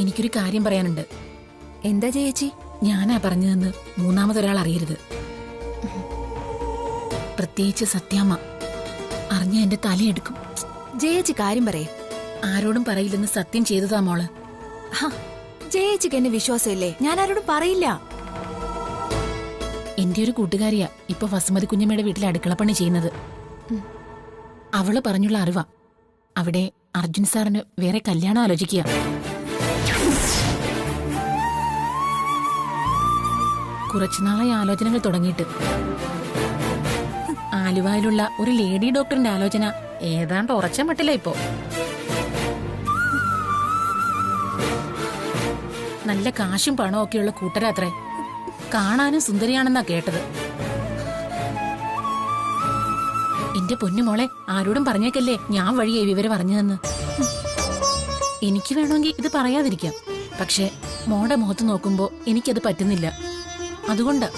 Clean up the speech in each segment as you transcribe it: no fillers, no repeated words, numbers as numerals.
എനിക്കൊരു കാര്യം പറയാനുണ്ട്. എന്താ ചേച്ചി? ഞാനാ പറഞ്ഞതെന്ന് മൂന്നാമതൊരാൾ അറിയരുത്. പ്രത്യേകിച്ച് സത്യാമ്മ അറിഞ്ഞ എന്റെ തലയെടുക്കും. ചേച്ചി കാര്യം പറയേ. ആരോടും പറയില്ലെന്ന് സത്യം ചെയ്തതാ മോള്. ചേച്ചിക്ക് എന്നെ വിശ്വാസമില്ലേ? ഞാൻ ആരോടും പറയില്ല. എന്റെ ഒരു കൂട്ടുകാരിയാ ഇപ്പൊ വസുമതി കുഞ്ഞമ്മയുടെ വീട്ടിൽ അടുക്കളപ്പണി ചെയ്യുന്നത്. അവള് പറഞ്ഞുള്ള അറിവാ. അവിടെ അർജുൻ സാറിന് വേറെ കല്യാണം ആലോചിക്കുക. കുറച്ചുനാളായി ആലോചനകൾ തുടങ്ങിയിട്ട്. ആലുവയിലുള്ള ഒരു ലേഡി ഡോക്ടറിന്റെ ആലോചന ഏതാണ്ട് ഉറച്ച മട്ടില്ല ഇപ്പോ. നല്ല കാശും പണവും ഒക്കെയുള്ള കൂട്ടരാത്രേ. കാണാനും സുന്ദരിയാണെന്നാ കേട്ടത്. എന്റെ പൊന്നുമോളെ, ആരോടും പറഞ്ഞേക്കല്ലേ ഞാൻ വഴിയേ വിവരം അറിഞ്ഞതെന്ന്. എനിക്ക് വേണമെങ്കിൽ ഇത് പറയാതിരിക്കാം. പക്ഷെ മോടെ മുഖത്ത് നോക്കുമ്പോ എനിക്കത് പറ്റുന്നില്ല. അതുകൊണ്ട്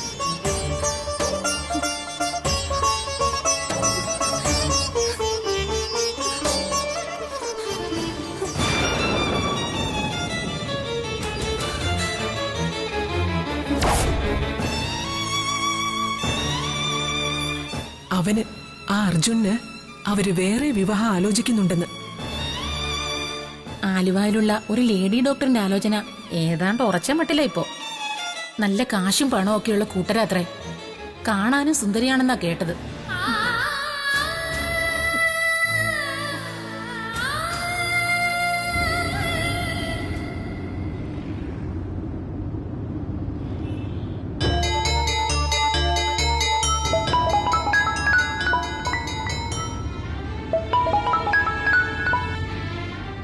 അവന് ആ അർജുന് അവര് വേറെ വിവാഹം ആലോചിക്കുന്നുണ്ടെന്ന്. ആലുവയിലുള്ള ഒരു ലേഡി ഡോക്ടറിന്റെ ആലോചന ഏതാണ്ട് ഉറച്ച മട്ടില്ല ഇപ്പോ. നല്ല കാശും പണവും ഒക്കെയുള്ള കൂട്ടരാത്രേ. കാണാനും സുന്ദരിയാണെന്നാ കേട്ടത്.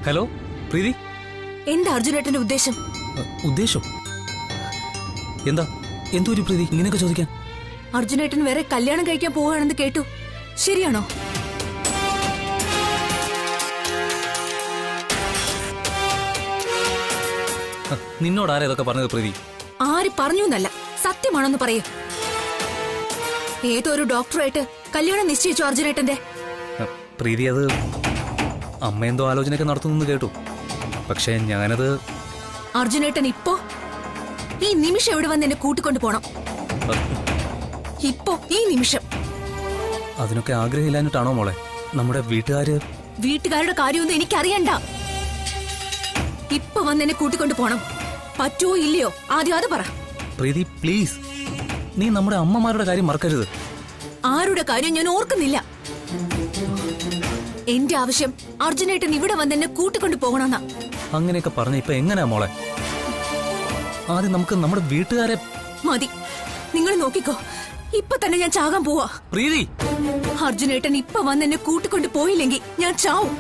ഹലോ പ്രീതി. എന്താ അർജുനേട്ടന്റെ ഉദ്ദേശം? ഉദ്ദേശം എന്താ? എന്തോ ഒരു പ്രീതി ഇങ്ങനെയൊക്കെ ചോദിക്കാൻ? അർജുനേട്ടൻ വേറെ കല്യാണം കഴിക്കാൻ പോവുകയാണെന്ന് കേട്ടു. ശരിയാണോ? നിന്നോട് ഇതൊക്കെ പറഞ്ഞത് പ്രീതി? ആര് പറഞ്ഞു എന്നല്ല, സത്യമാണെന്ന് പറയൂ. ഏതോ ഒരു ഡോക്ടറായിട്ട് കല്യാണം നിശ്ചയിച്ചു അർജുനേട്ടന്റെ. പ്രീതി, അത് അമ്മ എന്തോ ആലോചനയൊക്കെ നടത്തുന്നു കേട്ടു. പക്ഷെ ഞാനത്... അർജുനേട്ടൻ ഇപ്പോ ഈ നിമിഷം ഇവിടെ വന്ന് എന്നെ കൂട്ടിക്കൊണ്ടു പോണം. ഇപ്പോ ഈ നിമിഷം. അതിനൊക്കെ ആഗ്രഹമില്ലാഞ്ഞിട്ടാണോ മോളെ? നമ്മുടെ വീട്ടുകാരുടെ കാര്യമൊന്നും എനിക്കറിയണ്ട. ഇപ്പൊ വന്ന് എന്നെ കൂട്ടിക്കൊണ്ടു പോണം. പറ്റുമോ ഇല്ലയോ ആദ്യം അത് പറ. പ്രീതി പ്ലീസ്, നീ നമ്മുടെ അമ്മമാരുടെ കാര്യം മറക്കരുത്. ആരുടെ കാര്യം ഞാൻ ഓർക്കുന്നില്ല. എന്റെ ആവശ്യം അർജുനേട്ടൻ ഇവിടെ വന്ന് എന്നെ കൂട്ടിക്കൊണ്ടു പോകണമെന്നാ. അങ്ങനെയൊക്കെ പറഞ്ഞ ഇപ്പൊ എങ്ങനെയാ മോളെ? ആദ്യം നമുക്ക് നമ്മുടെ വീട്ടുകാരെ... മതി, നിങ്ങൾ നോക്കിക്കോ. ഇപ്പൊ തന്നെ ഞാൻ ചാകാൻ പോവാ. പ്രീതി, അർജുനേട്ടൻ ഇപ്പൊ വന്ന് എന്നെ കൂട്ടിക്കൊണ്ടു പോയില്ലെങ്കിൽ ഞാൻ ചാവും.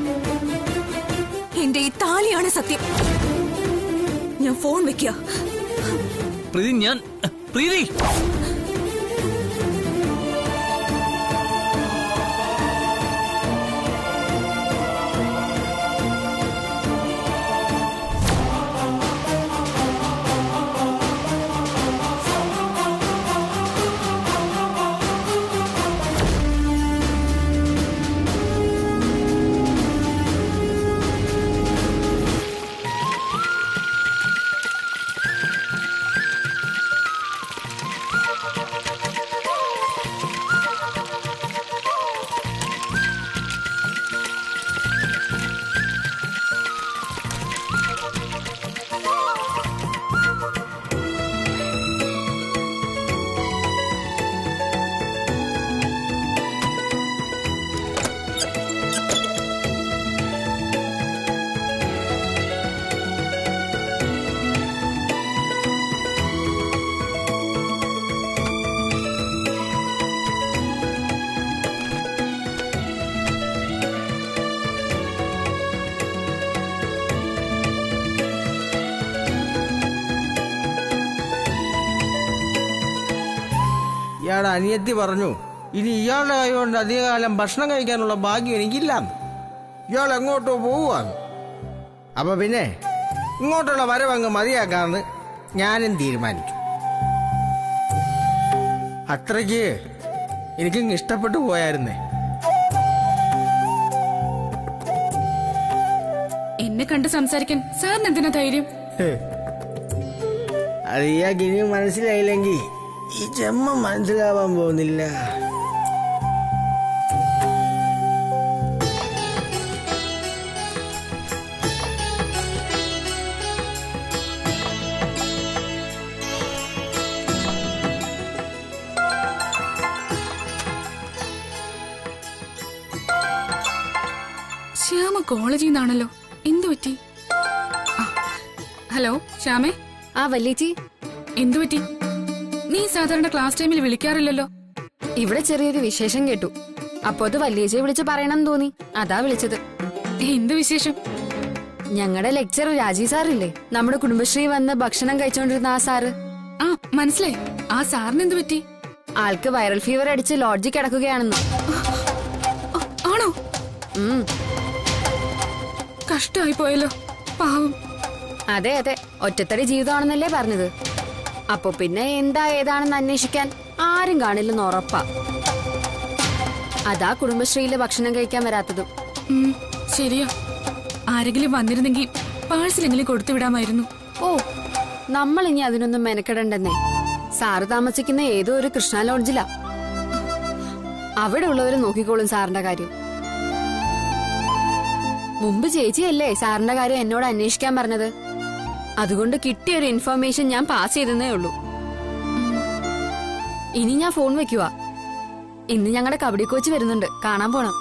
എന്റെ ഈ താലിയാണ് സത്യം. ഞാൻ ഫോൺ വെക്കുക. പ്രീതി, പ്രീതി ഇയാളുടെ അനിയത്തി പറഞ്ഞു ഇനി ഇയാളുടെ കൈകൊണ്ട് അധികകാലം ഭക്ഷണം കഴിക്കാനുള്ള ഭാഗ്യം എനിക്കില്ല. ഇയാൾ എങ്ങോട്ടോ പോവുകയാണ്. അപ്പൊ പിന്നെ ഇങ്ങോട്ടുള്ള വരവങ്ങ് മതിയാക്കാന്ന് ഞാനും തീരുമാനിച്ചു. അത്രയ്ക്ക് എനിക്കിങ്ങ് ഇഷ്ടപ്പെട്ടു പോയായിരുന്നേ. എന്നെ കണ്ട് സംസാരിക്കാൻ സാറിന് എന്തിനാ ധൈര്യം? അത് ഇയാൾക്ക് ഇനിയും മനസ്സിലായില്ലെങ്കിൽ ഈ ജന്മം മനസ്സിലാവാൻ പോകുന്നില്ല. ശ്യാമ കോളേജിൽ നിന്നാണല്ലോ. എന്തു പറ്റി? ഹലോ ശ്യാമേ. ആ വല്യേച്ചി, എന്തു പറ്റി? നീ സാധാരണ ക്ലാസ് ടൈമിൽ വിളിക്കാറില്ലല്ലോ. ഇവിടെ ചെറിയൊരു വിശേഷം കേട്ടു. അപ്പോ അത് വല്യേച്ചിയെ വിളിച്ച് പറയണം തോന്നി, അതാ വിളിച്ചത്. എന്ത് വിശേഷം? ഞങ്ങളുടെ ലെക്ചർ രാജീവ് സാറില്ലേ, നമ്മുടെ കുടുംബശ്രീ വന്ന് ഭക്ഷണം കഴിച്ചോണ്ടിരുന്ന ആ സാറ്. ആ മനസ്സിലായി. ആ സാറിന് എന്ത് പറ്റി? ആൾക്ക് വൈറൽ ഫീവർ അടിച്ച് ലോഡ്ജിൽ കിടക്കുകയാണെന്ന്. ആണോ? കഷ്ടമായി പോയല്ലോ, പാവം. അതെ അതെ, ഒറ്റത്തടി ജീവിതമാണെന്നല്ലേ പറഞ്ഞത്. അപ്പൊ പിന്നെ എന്താ ഏതാണെന്ന് അന്വേഷിക്കാൻ ആരും കാണില്ലെന്ന് ഉറപ്പാ. അതാ കുടുംബശ്രീയിലെ ഭക്ഷണം കഴിക്കാൻ വരാത്തതും. ശരിയാ. ആരെങ്കിലും വന്നിരുന്നെങ്കിൽ പാഴ്സലെങ്കിലും കൊടുത്തുവിടാമായിരുന്നു. ഓ, നമ്മൾ ഇനി അതിനൊന്നും മെനക്കെടണ്ടെന്നേ. സാറ് താമസിക്കുന്ന ഏതോ ഒരു കൃഷ്ണ ലോഡ്ജിലാ. അവിടെ ഉള്ളവര് നോക്കിക്കോളും സാറിന്റെ കാര്യം. മുമ്പ് ചേച്ചിയല്ലേ സാറിന്റെ കാര്യം എന്നോട് അന്വേഷിക്കാൻ പറഞ്ഞത്. അതുകൊണ്ട് കിട്ടിയൊരു ഇൻഫർമേഷൻ ഞാൻ പാസ് ചെയ്തേ ഉള്ളൂ. ഇനി ഞാൻ ഫോൺ വെക്കുവാ. ഇന്ന് ഞങ്ങളുടെ കബഡി കോച്ച് വരുന്നുണ്ട്, കാണാൻ പോണം.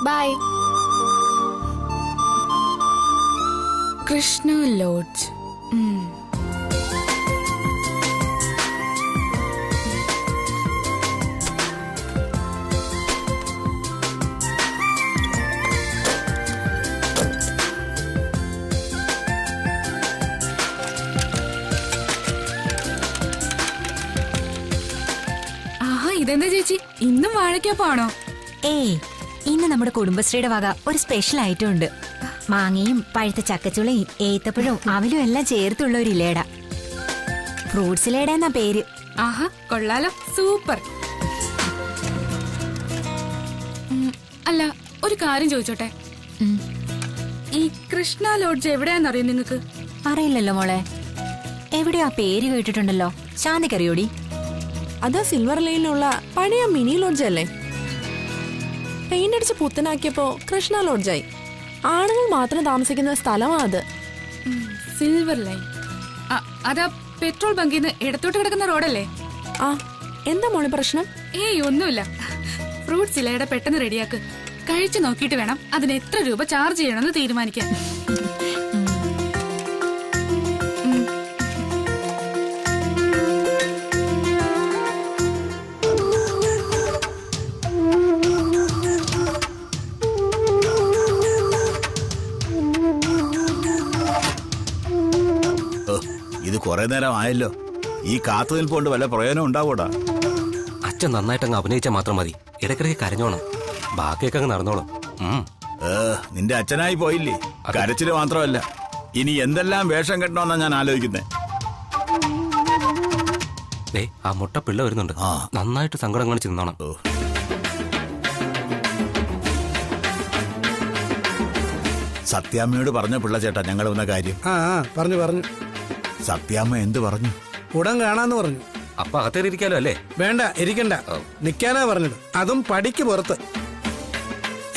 ബൈ. കൃഷ്ണ ലോഡ്ജ്. ഇതെന്താ ചേച്ചി, ഇന്നും വാഴയ്ക്കൊപ്പാണോ? ഏയ്, ഇന്ന് നമ്മുടെ കുടുംബശ്രീയുടെ വക ഒരു സ്പെഷ്യൽ ഐറ്റം ഉണ്ട്. മാങ്ങയും പഴുത്ത ചക്കച്ചുളയും ഏത്തപ്പഴവും അവലും എല്ലാം ചേർത്തുള്ള ഒരു ഇലേട. ഫ്രൂട്ട്സ് ഇലേട എന്നാ പേര്. ആഹാ, കൊള്ളാലോ, സൂപ്പർ. അല്ല, ഒരു കാര്യം ചോദിച്ചോട്ടെ, ഈ കൃഷ്ണ ലോഡ്ജ് എവിടെയാന്നറിയോ നിങ്ങക്ക്? അറിയില്ലല്ലോ മോളെ. എവിടെയോ ആ പേര് കേട്ടിട്ടുണ്ടല്ലോ. ശാന്തിക്കറിയോടി? അതാ സിൽവർ ലൈനിലുള്ള പഴയ മിനി ലോഡ്ജ് അല്ലേ? പെയിന്റ് അടിച്ച് പുത്തനാക്കിയപ്പോ കൃഷ്ണ ലോഡ്ജായി. ആണുങ്ങൾ മാത്രം താമസിക്കുന്ന സ്ഥലമാ അത്. Silver line. അതാ പെട്രോൾ ബങ്കിന്ന് ഇടത്തോട്ട് കിടക്കുന്ന റോഡല്ലേ? ആ, എന്താ മോളെ പ്രശ്നം? ഏയ് ഒന്നുമില്ല. ഫ്രൂട്ട്സ് ഇലയുടെ പെട്ടെന്ന് റെഡിയാക്ക്. കഴിച്ചു നോക്കിയിട്ട് വേണം അതിന് എത്ര രൂപ ചാർജ് ചെയ്യണമെന്ന് തീരുമാനിക്കാൻ. ഇത് കുറെ നേരം ആയല്ലോ. ഈ കാത്തു നിൽപ്പുകൊണ്ട് വല്ല പ്രയോജനം ഉണ്ടാവൂടാ? അച്ഛൻ നന്നായിട്ടങ്ങ് അഭിനയിച്ചാൽ മാത്രം മതി. ഇടയ്ക്കിടയ്ക്ക് കരഞ്ഞോണം, ബാക്കിയൊക്കെ അങ്ങ് നടന്നോളും. നിന്റെ അച്ഛനായി പോയില്ലേ? കരച്ചില് മാത്രമല്ല, ഇനി എന്തെല്ലാം വേഷം കെട്ടണമെന്നാ ഞാൻ ആലോചിക്കുന്നേ. ആ മുട്ട പിള്ള വരുന്നുണ്ട്, നന്നായിട്ട് സങ്കടം കാണിച്ച് നിന്നോണം. സത്യാമ്മയോട് പറഞ്ഞ പിള്ള ചേട്ടാ ഞങ്ങൾ വന്ന കാര്യം. പറഞ്ഞു. സത്യാമ്മ എന്ത് പറഞ്ഞു? ഉടൻ കാണാന്ന് പറഞ്ഞു. അപ്പൊ അകത്തേറിയിരിക്കാലോ അല്ലേ? വേണ്ട, ഇരിക്കണ്ട, നിക്കാനാ പറഞ്ഞത്. അതും പടിക്ക് പുറത്ത്.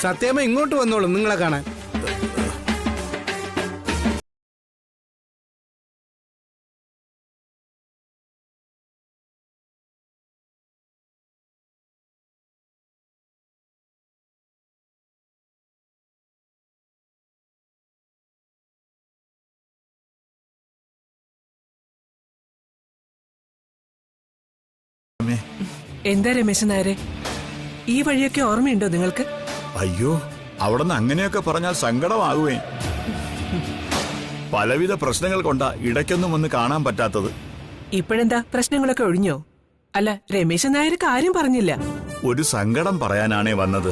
സത്യാമ്മ ഇങ്ങോട്ട് വന്നോളും നിങ്ങളെ കാണാൻ. എന്താ രമേശൻ നായരെ, ഈ വഴിയൊക്കെ ഓർമ്മയുണ്ടോ നിങ്ങൾക്ക്? അയ്യോ, അവിടുന്ന് അങ്ങനെയൊക്കെ പറഞ്ഞാൽ സങ്കടമാകുവേ. പലവിധ പ്രശ്നങ്ങൾ കൊണ്ടാ ഇടയ്ക്കൊന്നും ഒന്ന് കാണാൻ പറ്റാത്തത്. ഇപ്പോഴെന്താ പ്രശ്നങ്ങളൊക്കെ ഒഴിഞ്ഞോ? അല്ല, രമേശൻ നായർ കാര്യം പറഞ്ഞില്ല. ഒരു സങ്കടം പറയാനാണേ വന്നത്.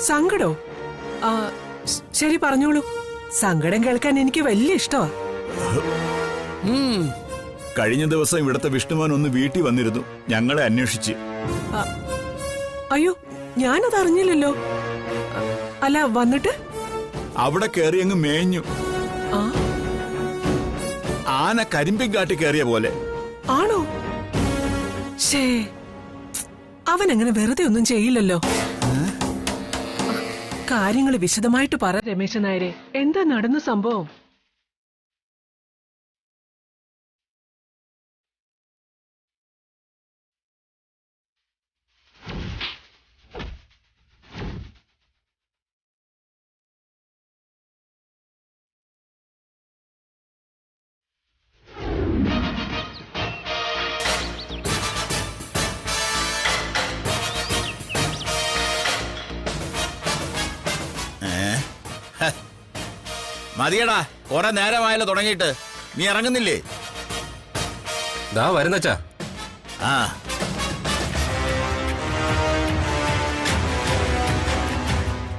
സങ്കടോ? ശരി, പറഞ്ഞോളൂ. സങ്കടം കേൾക്കാൻ എനിക്ക് വലിയ ഇഷ്ടമാ. കഴിഞ്ഞ ദിവസം ഇവിടുത്തെ വിഷ്ണുമോൻ ഒന്ന് വീട്ടിൽ വന്നിരുന്നു, ഞങ്ങളെ അന്വേഷിച്ച്. അയ്യോ, ഞാനത് അറിഞ്ഞില്ലല്ലോ. അല്ല, വന്നിട്ട് അവിടെ കയറി അങ്ങ് മേഞ്ഞു. ആന കരിമ്പിൻ കാട്ടി കയറിയ പോലെ. ആണോ? ശേ, അവൻ അങ്ങനെ വെറുതെ ഒന്നും ചെയ്യില്ലല്ലോ. കാര്യങ്ങൾ വിശദമായിട്ട് പറ രമേശൻ നായരെ. എന്താ നടന്ന സംഭവം? മതിയടാ, കുറെ നേരമായല്ലോ തുടങ്ങിയിട്ട്. നീ ഇറങ്ങുന്നില്ലേ? ദാ വരുന്നച്ചാ. ആ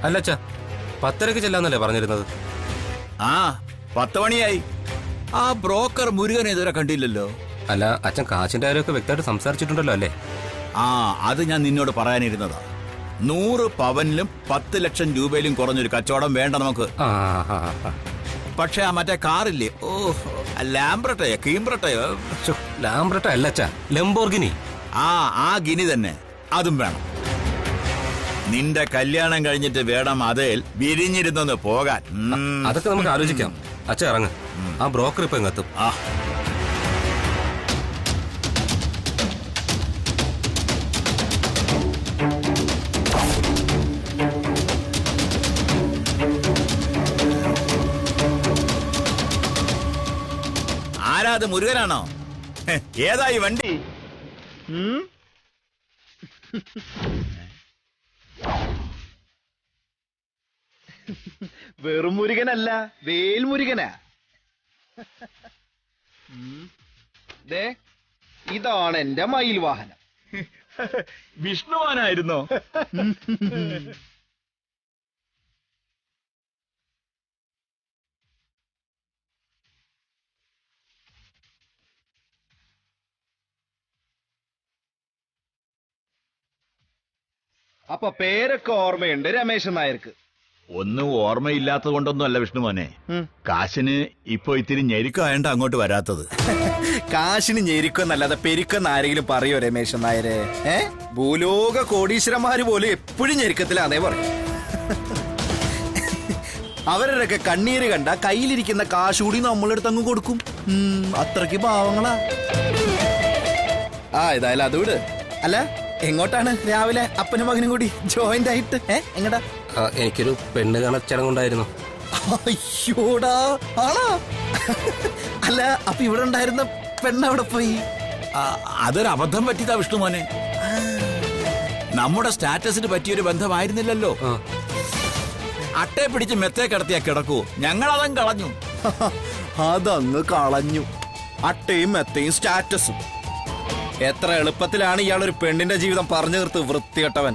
അല്ലച്ചാ, 10:30 ചെല്ലാന്നല്ലേ പറഞ്ഞിരുന്നത്? ആ 10 മണിയായി. ആ ബ്രോക്കർ മുരുകനെ ഇതുവരെ കണ്ടില്ലല്ലോ. അല്ല, അച്ഛൻ കാശിന്റെ കാര്യമൊക്കെ വ്യക്തമായിട്ട് സംസാരിച്ചിട്ടുണ്ടല്ലോ അല്ലേ? ആ, അത് ഞാൻ നിന്നോട് പറയാനിരുന്നതാ. 100 പവനിലും 10 ലക്ഷം രൂപയിലും കുറഞ്ഞൊരു കച്ചവടം വേണ്ട നമുക്ക്. പക്ഷെ ആ മറ്റേ കാറില്ലേ, ഓ ലാംബ്രട്ടയോ കീംബ്രട്ടയോ? ലാംബ്രട്ട അല്ലച്ചാ, ലംബോർഗിനി. ആ ഗിനി തന്നെ, അതും വേണം. നിന്റെ കല്യാണം കഴിഞ്ഞിട്ട് വേണം അതിൽ വിരിഞ്ഞിരുന്നൊന്ന് പോകാൻ. അതൊക്കെ നമുക്ക് ആലോചിക്കാം. അച്ഛൻ ഇറങ്ങ്, ആ ബ്രോക്കർ ഇപ്പൊ ഇങ്ങെത്തും. ആരാത്, മുരുകനാണോ? ഏതായി വണ്ടി? വെറും മുരുകനല്ല, വേൽ മുരുകനാ. ദേ, ഇതാണ് എന്റെ മയിൽ വാഹനം. വിഷ്ണുവാനായിരുന്നോ? അപ്പൊ പേരൊക്കെ ഓർമ്മയുണ്ട് രമേശൻ നായർക്ക്? ഒന്നും ഓർമ്മയില്ലാത്തത് കൊണ്ടൊന്നും അല്ല വിഷ്ണുമോനെ. കാശിന് ഇപ്പൊ ഇത്തിരി ഞെരുക്കായണ്ട അങ്ങോട്ട് വരാത്തത്. കാശിന് ഞെരുക്കെന്നല്ലാതെ പെരുക്കെന്ന് ആരെങ്കിലും പറയോ രമേശൻ നായരെ? ഭൂലോക കോടീശ്വരന്മാര് പോലും എപ്പോഴും ഞെരുക്കത്തിലാന്നേ പറയും. അവരുടെയൊക്കെ കണ്ണീര് കണ്ട കയ്യിലിരിക്കുന്ന കാശ് കൂടി നമ്മളെടുത്ത് അങ്ങ് കൊടുക്കും. അത്രയ്ക്ക് പാവങ്ങളാ. ഏതായാലും അതുവിട്. അല്ല, എങ്ങോട്ടാണ് രാവിലെ അപ്പനും മകനും കൂടി ജോയിന്റ് ആയിട്ട്? എങ്ങടാ? എനിക്കൊരു പെണ്ണ് കാണാൻ ചടങ്ങുണ്ടായിരുന്നു. അയ്യോടാ, ആണോ? അല്ല, അപ്പൊ ഇവിടെ ഉണ്ടായിരുന്ന പെണ്ണവിടെ പോയി? അതൊരു അബദ്ധം പറ്റിയതാ വിഷ്ണുമോനെ. നമ്മുടെ സ്റ്റാറ്റസിന് പറ്റിയൊരു ബന്ധമായിരുന്നില്ലല്ലോ. അട്ടയെ പിടിച്ച് മെത്തേ കിടത്തിയാ കിടക്കൂ. ഞങ്ങളതങ്ങ് കളഞ്ഞു. അതങ്ങ് കളഞ്ഞു. അട്ടയും മെത്തയും സ്റ്റാറ്റസും. എത്ര എളുപ്പത്തിലാണ് ഇയാളൊരു പെണ്ണിന്റെ ജീവിതം പറഞ്ഞു തീർത്ത് വൃത്തികെട്ടവൻ.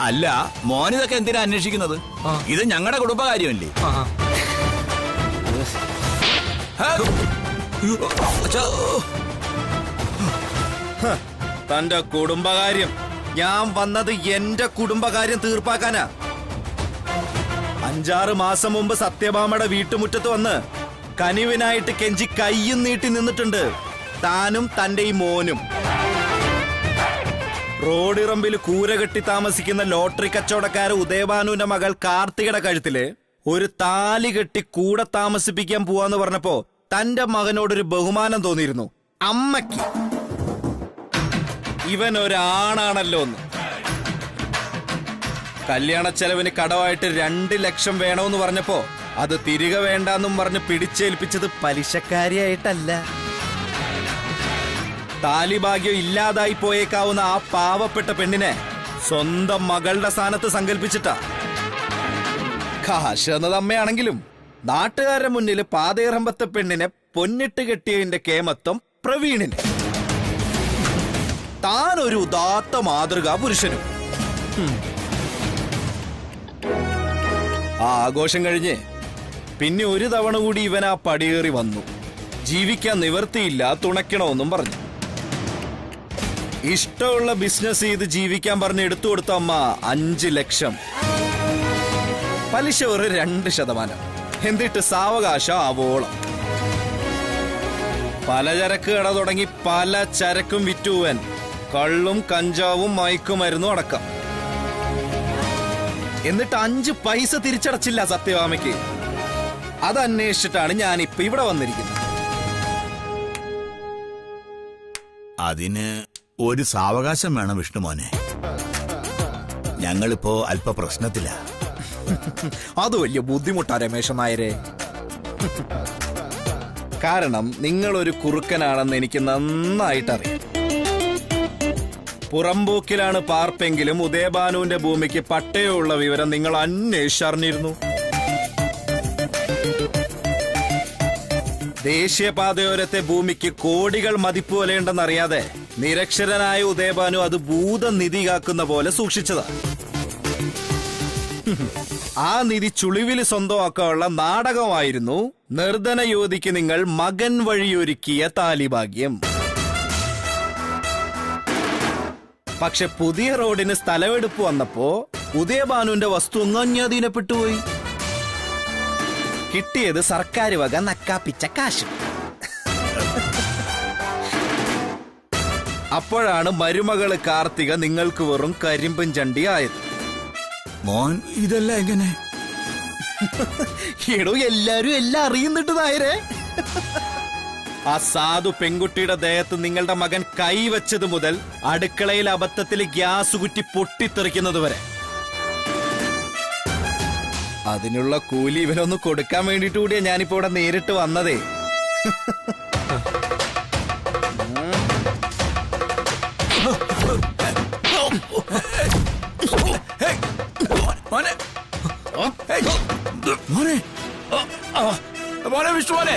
അല്ല, മോനിതൊക്കെ എന്തിനാ അന്വേഷിക്കുന്നത്? ഇത് ഞങ്ങളുടെ കുടുംബകാര്യമല്ലേ? തന്റെ കുടുംബകാര്യം? ഞാൻ വന്നത് എന്റെ കുടുംബകാര്യം തീർപ്പാക്കാനാ. 5-6 മാസം മുമ്പ് സത്യഭാമയുടെ വീട്ടുമുറ്റത്ത് വന്ന് കനിവിനായിട്ട് കെഞ്ചി കയ്യും നീട്ടി നിന്നിട്ടുണ്ട് താനും തന്റെ ഈ മോനും. റോഡിറമ്പിൽ കൂര കെട്ടി താമസിക്കുന്ന ലോട്ടറി കച്ചവടക്കാര ഉദയഭാനുവിന്റെ മകൾ കാർത്തികയുടെ കഴുത്തില് ഒരു താലി കെട്ടി കൂടെ താമസിപ്പിക്കാൻ പോവാന്ന് പറഞ്ഞപ്പോ തന്റെ മകനോടൊരു ബഹുമാനം തോന്നിയിരുന്നു അമ്മയ്ക്ക്. ഇവൻ ഒരാണാണല്ലോ എന്ന്. കല്യാണ ചെലവിന് കടമായിട്ട് 2 ലക്ഷം വേണമെന്ന് പറഞ്ഞപ്പോ അത് തിരികെ വേണ്ടെന്നും പറഞ്ഞ് പിടിച്ചേൽപ്പിച്ചത് പലിശക്കാരിയായിട്ടല്ല. താലിഭാഗ്യം ഇല്ലാതായി പോയേക്കാവുന്ന ആ പാവപ്പെട്ട പെണ്ണിനെ സ്വന്തം മകളുടെ സ്ഥാനത്ത് സങ്കല്പിച്ചിട്ടാ. കാശ് എന്നത് അമ്മയാണെങ്കിലും നാട്ടുകാരുടെ മുന്നിൽ പാതയിറമ്പത്തെ പെണ്ണിനെ പൊന്നിട്ട് കെട്ടിയതിന്റെ കേമത്വം പ്രവീണിന്. താനൊരു ഉദാത്ത മാതൃകാ പുരുഷനും. ആ ആഘോഷം കഴിഞ്ഞ് പിന്നെ ഒരു തവണ കൂടി ഇവൻ ആ പടിയേറി വന്നു. ജീവിക്കാൻ നിവർത്തിയില്ല, തുണയ്ക്കണമെന്നും പറഞ്ഞു. ഇഷ്ടമുള്ള ബിസിനസ് ചെയ്ത് ജീവിക്കാൻ പറഞ്ഞ് എടുത്തു കൊടുത്ത അമ്മ 5 ലക്ഷം, പലിശ ഒരു 2%. എന്നിട്ട് സാവകാശം ആവോളം. പലചരക്ക് കട തുടങ്ങി പല ചരക്കും വിറ്റുവൻ. കള്ളും കഞ്ചാവും മയക്കുമരുന്നും അടക്കം. എന്നിട്ട് 5 പൈസ തിരിച്ചടച്ചില്ല സത്യഭാമയ്ക്ക്. അത് അന്വേഷിച്ചിട്ടാണ് ഞാനിപ്പോ ഇവിടെ വന്നിരിക്കുന്നത്. അതിന് ഒരു സാവകാശം വേണം വിഷ്ണുമോനെ. ഞങ്ങളിപ്പോ അല്പ പ്രശ്നത്തില. അത് വലിയ ബുദ്ധിമുട്ടാ രമേശൻ നായരെ. കാരണം നിങ്ങളൊരു കുറുക്കനാണെന്ന് എനിക്ക് നന്നായിട്ടറിയാം. പുറമ്പോക്കിലാണ് പാർപ്പെങ്കിലും ഉദയഭാനുവിന്റെ ഭൂമിക്ക് പട്ടയമുള്ള വിവരം നിങ്ങൾ അന്വേഷിച്ചറിഞ്ഞിരുന്നു. ദേശീയപാതയോരത്തെ ഭൂമിക്ക് കോടികൾ മതിപ്പ് വിലയുണ്ടെന്നറിയാതെ നിരക്ഷരനായ ഉദയഭാനു അത് ഭൂതനിധി കാക്കുന്ന പോലെ സൂക്ഷിച്ചതാ. ആ നിധി ചുളിവില് സ്വന്തമാക്കാനുള്ള നാടകമായിരുന്നു നിർധന യുവതിക്ക് നിങ്ങൾ മകൻ വഴിയൊരുക്കിയ താലിഭാഗ്യം. പക്ഷെ പുതിയ റോഡിന് സ്ഥലമെടുപ്പ് വന്നപ്പോ ഉദയഭാനുവിന്റെ വസ്തു അന്യാധീനപ്പെട്ടുപോയി. കിട്ടിയത് സർക്കാർ വക നക്കാപ്പിച്ച കാശ്. അപ്പോഴാണ് മരുമകള് കാർത്തിക നിങ്ങൾക്ക് വെറും കരിമ്പൻ ചണ്ടി ആയത്. മോൻ ഇതെല്ലാം എങ്ങനെ? എടോ, എല്ലാരും എല്ലാം അറിയുന്നുണ്ട് നായരെ. ആ സാധു പെൺകുട്ടിയുടെ ദേഹത്ത് നിങ്ങളുടെ മകൻ കൈവച്ചത് മുതൽ അടുക്കളയിൽ അബദ്ധത്തിൽ ഗ്യാസ് കുറ്റി പൊട്ടിത്തെറിക്കുന്നത് വരെ. അതിനുള്ള കൂലി ഇവനൊന്ന് കൊടുക്കാൻ വേണ്ടിട്ട് കൂടിയാ ഞാനിപ്പോ ഇവിടെ നേരിട്ട് വന്നതേ. മോനെ വിഷ്ണുമോനെ,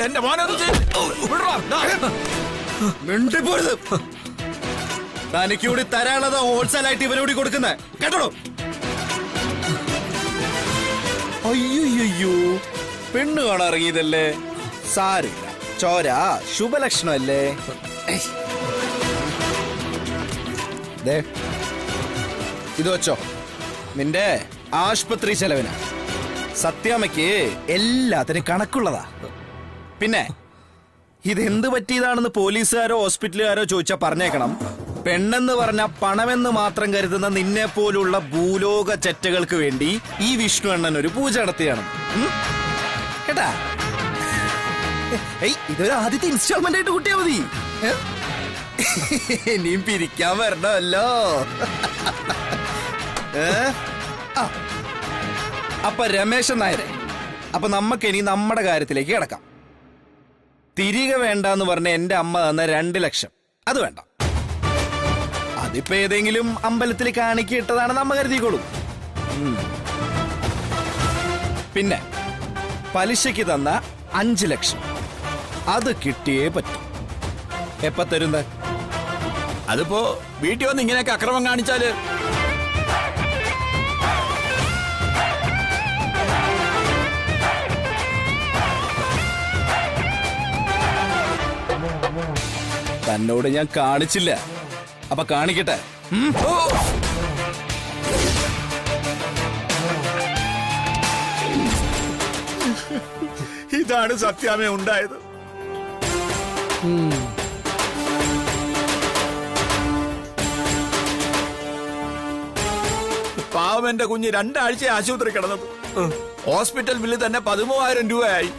എന്റെ മോനെ മിണ്ടിപ്പോരുത്. തനിക്ക് കൂടി തരാനുള്ളത് ഹോൾസെയിലായിട്ട് ഇവരോട് കൊടുക്കുന്നേ കേട്ടോ. അയ്യോ, പെണ്ണ് കാണാൻ ഇറങ്ങിയതല്ലേ, സാരില്ല. ചോര ശുഭലക്ഷണമല്ലേ. ഇത് വെച്ചോ, നിന്റെ ആശുപത്രി ചെലവിന്. സത്യാമ്മയ്ക്ക് എല്ലാത്തിനും കണക്കുള്ളതാ. പിന്നെ ഇതെന്ത് പറ്റിയതാണെന്ന് പോലീസുകാരോ ഹോസ്പിറ്റലുകാരോ ചോദിച്ചാ പറഞ്ഞേക്കണം, പെണ്ണെന്ന് പറഞ്ഞ പണമെന്ന് മാത്രം കരുതുന്ന നിന്നെ പോലുള്ള ഭൂലോക ചെറ്റകൾക്ക് വേണ്ടി ഈ വിഷ്ണു അണ്ണൻ ഒരു പൂജ നടത്തിയാണ് കേട്ടാ. ഇതൊരു ആദ്യത്തെ ഇൻസ്റ്റാൾമെന്റ് ആയിട്ട് കൂട്ടിയാ മതി. ഇനിയും പിരിക്കാൻ വരണമല്ലോ. അപ്പൊ രമേശൻ നായരെ, അപ്പൊ നമുക്കിനി നമ്മുടെ കാര്യത്തിലേക്ക് കിടക്കാം. തിരികെ വേണ്ടെന്ന് പറഞ്ഞ എന്റെ അമ്മ തന്ന 2 ലക്ഷം അത് വേണ്ട. അതിപ്പോ ഏതെങ്കിലും അമ്പലത്തിൽ കാണിക്കിട്ടതാണ് നമ്മ കരുതിക്കോളും. പിന്നെ പലിശയ്ക്ക് തന്ന 5 ലക്ഷം അത് കിട്ടിയേ പറ്റും. എപ്പ തരുന്നത്? അതിപ്പോ വീട്ടിൽ വന്ന് ഇങ്ങനെയൊക്കെ അക്രമം കാണിച്ചാല് തന്നോട് ഞാൻ കാണിച്ചില്ല, അപ്പൊ കാണിക്കട്ടെ. ഇതാണ് സത്യാമേ ഉണ്ടായത്. പാവം എന്റെ കുഞ്ഞ് 2 ആഴ്ച ആശുപത്രി കിടന്നത്. ഹോസ്പിറ്റൽ ബില്ല് തന്നെ 13,000 രൂപയായി.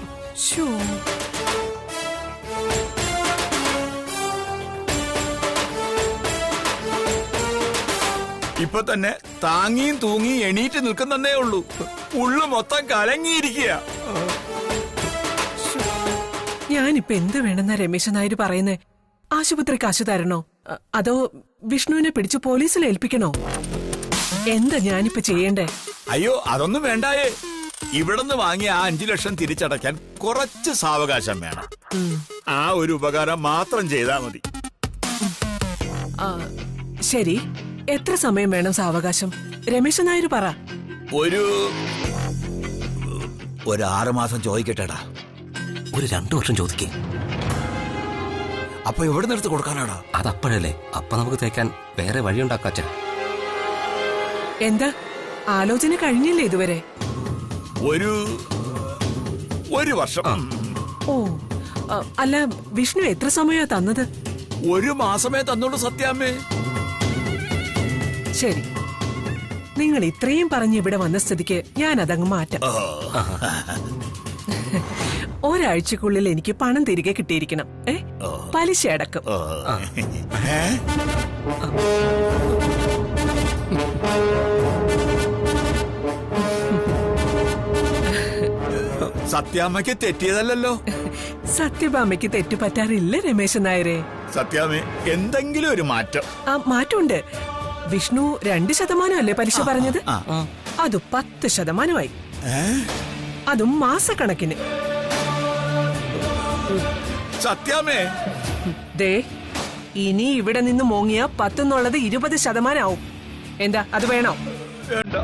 ഇപ്പൊ തന്നെ താങ്ങിയും തൂങ്ങിയും എണീറ്റ് നിൽക്കുന്നേ ഉള്ളൂ. ഉള്ളു മൊത്തം കലങ്ങിയിരിക്കുക. ഞാനിപ്പോ എന്ത് വേണമെന്നാ രമേശൻ നായർ പറയുന്നേ? ആശുപത്രി കാശ് തരണോ, അതോ വിഷ്ണുവിനെ പിടിച്ച് പോലീസിൽ ഏൽപ്പിക്കണോ? എന്താ ഞാനിപ്പോ ചെയ്യണ്ടേ? അയ്യോ, അതൊന്നും വേണ്ടായേ. ഇവിടുന്ന് വാങ്ങിയ ആ 5 ലക്ഷം തിരിച്ചടയ്ക്കാൻ കുറച്ച് സാവകാശം വേണം. ആ ഒരു ഉപകാരം മാത്രം ചെയ്താ മതി. ശരി, എത്ര സമയം വേണം സാവകാശം? രമേശൻ നായർ പറ. ഒരു 6 മാസം ചോദിക്കട്ടെടാ. ഒരു 2 വർഷം ചോദിക്കേ. അപ്പൊ എവിടെ നിർത്തി കൊടുക്കാനാടാ? അതപ്പോഴല്ലേ, അപ്പൊ നമുക്ക് തേക്കാൻ വേറെ വഴിയുണ്ടാക്കാച്ച. എന്താ ആലോചന കഴിഞ്ഞില്ലേ ഇതുവരെ? 1 വർഷം. ഓ അല്ല വിഷ്ണു എത്ര സമയാ തന്നത്? 1 മാസമേ തന്നുള്ളൂ സത്യാമ്മേ. ശരി, നിങ്ങൾ ഇത്രയും പറഞ്ഞ് ഇവിടെ വന്ന സ്ഥിതിക്ക് ഞാൻ അതങ്ങ് മാറ്റാം. ഒരാഴ്ചക്കുള്ളിൽ എനിക്ക് പണം തിരികെ കിട്ടിയിരിക്കണം. പലിശ അടക്കം. സത്യാമ്മയ്ക്ക് തെറ്റിയതല്ലോ. സത്യഭാമയ്ക്ക് തെറ്റു പറ്റാറില്ല രമേശൻ നായരെ. സത്യാമ്മേ, എന്തെങ്കിലും ഒരു മാറ്റം. മാറ്റമുണ്ട്. വിഷ്ണു 2% അല്ലേ പലിശ പറഞ്ഞത്? അത് 10%. അതും മാസക്കണക്കിന്. സത്യാമ്മേ, ദേ ഇനി ഇവിടെ നിന്ന് മോങ്ങിയ 10 എന്നുള്ളത് 20% ആവും. എന്താ അത് വേണോ? വേണ്ട.